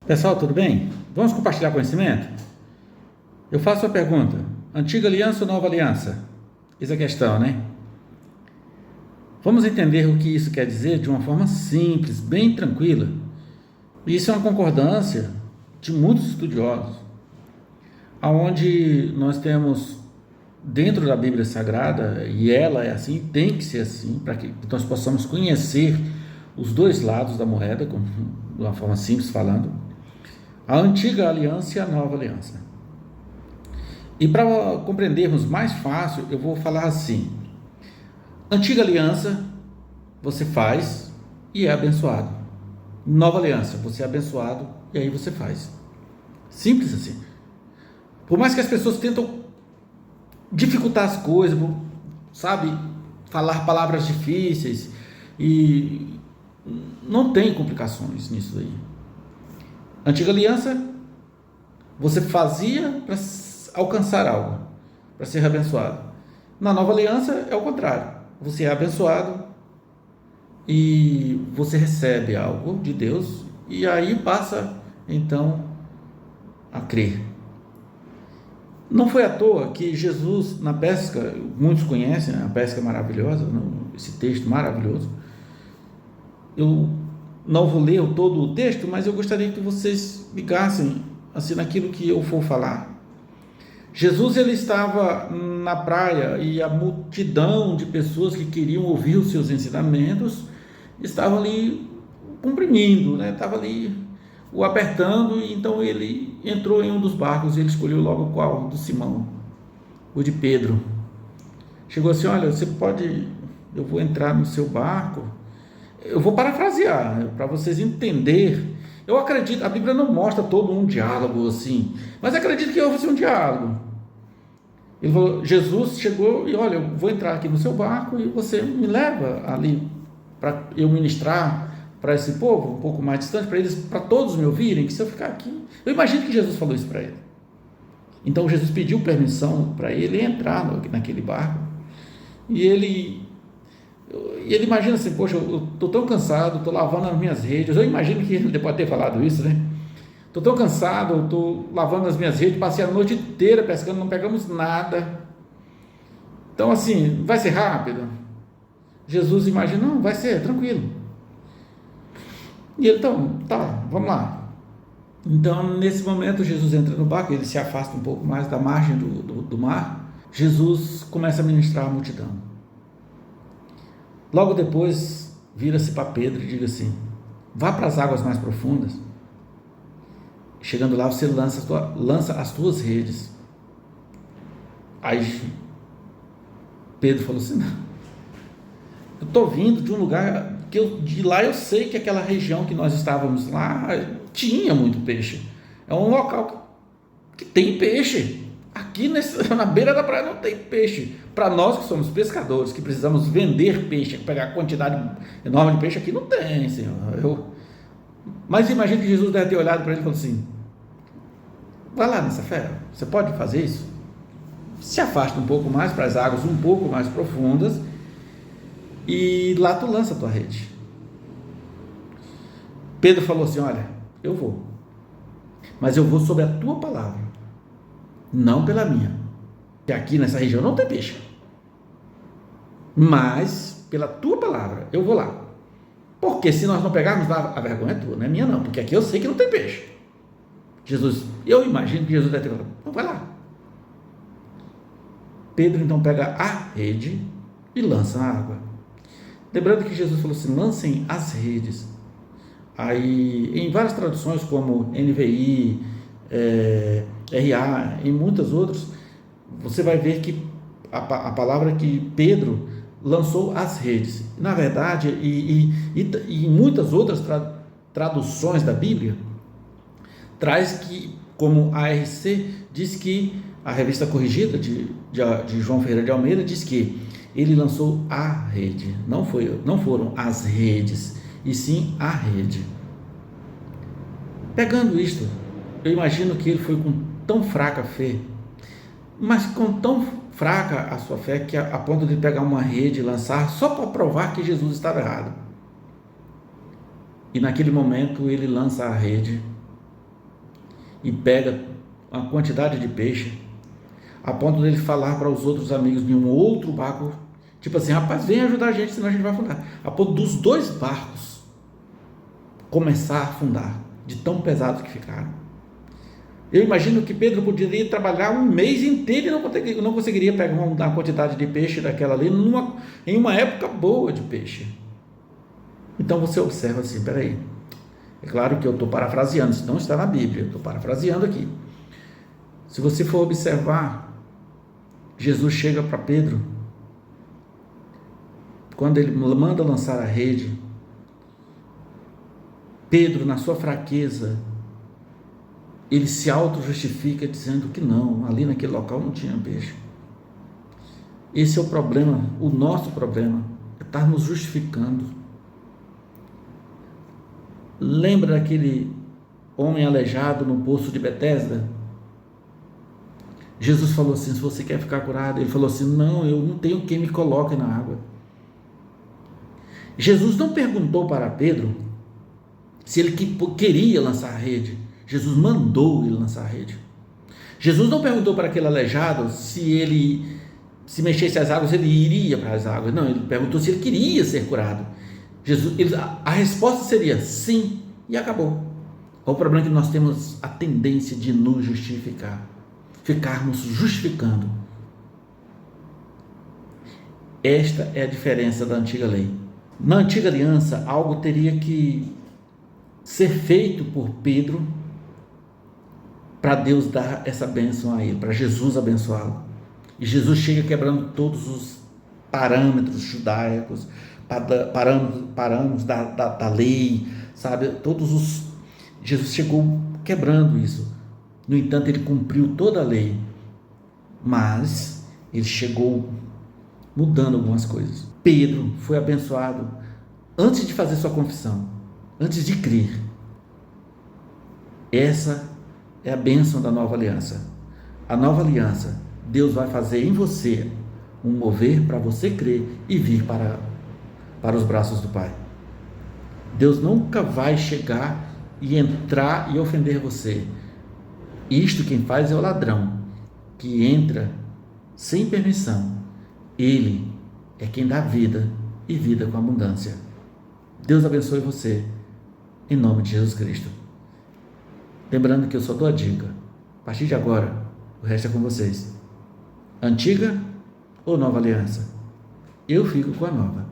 Pessoal, tudo bem? Vamos compartilhar conhecimento? Eu faço a pergunta: antiga aliança ou nova aliança? Eis a questão, né? Vamos entender o que isso quer dizer de uma forma simples, bem tranquila. E isso é uma concordância de muitos estudiosos, aonde nós temos dentro da Bíblia Sagrada, e ela é assim, tem que ser assim, para que nós possamos conhecer os dois lados da moeda, de uma forma simples falando, a antiga aliança e a nova aliança. E para compreendermos mais fácil, eu vou falar assim: antiga aliança, você faz e é abençoado. Nova aliança, você é abençoado e aí você faz. Simples assim. Por mais que as pessoas tentam dificultar as coisas, sabe, falar palavras difíceis, e não tem complicações nisso aí. Antiga aliança, você fazia para alcançar algo, para ser abençoado. Na nova aliança é o contrário. Você é abençoado e você recebe algo de Deus e aí passa então a crer. Não foi à toa que Jesus na pesca, muitos conhecem, né? A pesca maravilhosa, esse texto maravilhoso. Eu não vou ler todo o texto, mas eu gostaria que vocês ligassem assim naquilo que eu for falar. Jesus ele estava na praia e a multidão de pessoas que queriam ouvir os seus ensinamentos estavam ali comprimindo, né? Estava ali o apertando, e então ele entrou em um dos barcos e ele escolheu logo qual? O do Simão, o de Pedro. Chegou assim: olha, você pode, eu vou entrar no seu barco. Eu vou parafrasear, né, para vocês entenderem. Eu acredito, a Bíblia não mostra todo um diálogo assim, mas acredito que houve um diálogo. Ele falou, Jesus chegou e olha, eu vou entrar aqui no seu barco e você me leva ali para eu ministrar para esse povo um pouco mais distante, para eles, para todos me ouvirem, que se eu ficar aqui, eu imagino que Jesus falou isso para ele. Então Jesus pediu permissão para ele entrar naquele barco e ele imagina assim: poxa, eu estou tão cansado, estou lavando as minhas redes. Eu imagino que ele pode ter falado isso, né? Estou tão cansado, estou lavando as minhas redes, passei a noite inteira pescando, não pegamos nada. Então assim, vai ser rápido? Jesus imagina: não, vai ser tranquilo. E ele, então, tá, vamos lá. Então nesse momento Jesus entra no barco, ele se afasta um pouco mais da margem do mar. Jesus começa a ministrar a multidão. Logo depois vira-se para Pedro e diz assim: vá para as águas mais profundas. Chegando lá, você lança as tuas redes. Aí Pedro falou assim: não, eu estou vindo de um lugar que de lá eu sei que aquela região que nós estávamos lá tinha muito peixe. É um local que tem peixe. Aqui na beira da praia não tem peixe. Para nós que somos pescadores, que precisamos vender peixe, pegar quantidade enorme de peixe, aqui não tem, Senhor. Mas imagina que Jesus deve ter olhado para ele e falou assim: vai lá nessa fé, você pode fazer isso? Se afasta um pouco mais para as águas um pouco mais profundas e lá tu lança a tua rede. Pedro falou assim: olha, eu vou, mas eu vou sob a tua palavra, não pela minha, que aqui nessa região não tem peixe, mas pela tua palavra eu vou lá, porque se nós não pegarmos lá, a vergonha é tua, não é minha não, porque aqui eu sei que não tem peixe. Jesus, eu imagino que Jesus deve ter falado: então vai lá. Pedro então pega a rede e lança na água. Lembrando que Jesus falou assim: lancem as redes. Aí em várias traduções como NVI, RA, em muitas outras, você vai ver que a palavra que Pedro lançou as redes. Na verdade, e em muitas outras traduções da Bíblia, traz que, como a ARC diz que, a revista corrigida de João Ferreira de Almeida diz que ele lançou a rede, não foram as redes, e sim a rede. Pegando isto, eu imagino que ele foi com tão fraca fé, mas com tão fraca a sua fé, que a ponto de pegar uma rede e lançar só para provar que Jesus estava errado. E naquele momento ele lança a rede e pega uma quantidade de peixe, a ponto dele falar para os outros amigos de um outro barco, tipo assim, rapaz, vem ajudar a gente, senão a gente vai afundar. A ponto dos dois barcos começar a afundar, de tão pesados que ficaram. Eu imagino que Pedro poderia trabalhar um mês inteiro e não conseguiria pegar uma quantidade de peixe daquela ali em uma época boa de peixe. Então você observa assim, peraí, é claro que eu estou parafraseando, isso não está na Bíblia, eu estou parafraseando aqui. Se você for observar, Jesus chega para Pedro, quando ele manda lançar a rede, Pedro, na sua fraqueza, ele se auto-justifica dizendo que não, ali naquele local não tinha peixe. Esse é o problema, o nosso problema, é estar nos justificando. Lembra daquele homem aleijado no poço de Betesda? Jesus falou assim, se você quer ficar curado, ele falou assim, não, eu não tenho quem me coloque na água. Jesus não perguntou para Pedro se ele queria lançar a rede. Jesus mandou ele lançar a rede. Jesus não perguntou para aquele aleijado se ele se mexesse as águas, ele iria para as águas. Não, ele perguntou se ele queria ser curado. A resposta seria sim, e acabou. O problema é que nós temos a tendência de nos justificar, ficarmos justificando. Esta é a diferença da antiga lei. Na antiga aliança, algo teria que ser feito por Pedro para Deus dar essa bênção a ele, para Jesus abençoá-lo. E Jesus chega quebrando todos os parâmetros judaicos, parâmetros da lei, sabe? Jesus chegou quebrando isso. No entanto, ele cumpriu toda a lei, mas ele chegou mudando algumas coisas. Pedro foi abençoado antes de fazer sua confissão, antes de crer. Essa é a bênção da nova aliança. A nova aliança, Deus vai fazer em você um mover para você crer e vir para os braços do Pai. Deus nunca vai chegar e entrar e ofender você. Isto quem faz é o ladrão, que entra sem permissão. Ele é quem dá vida e vida com abundância. Deus abençoe você, em nome de Jesus Cristo. Lembrando que eu só dou a dica. A partir de agora, o resto é com vocês. Antiga ou nova aliança? Eu fico com a nova.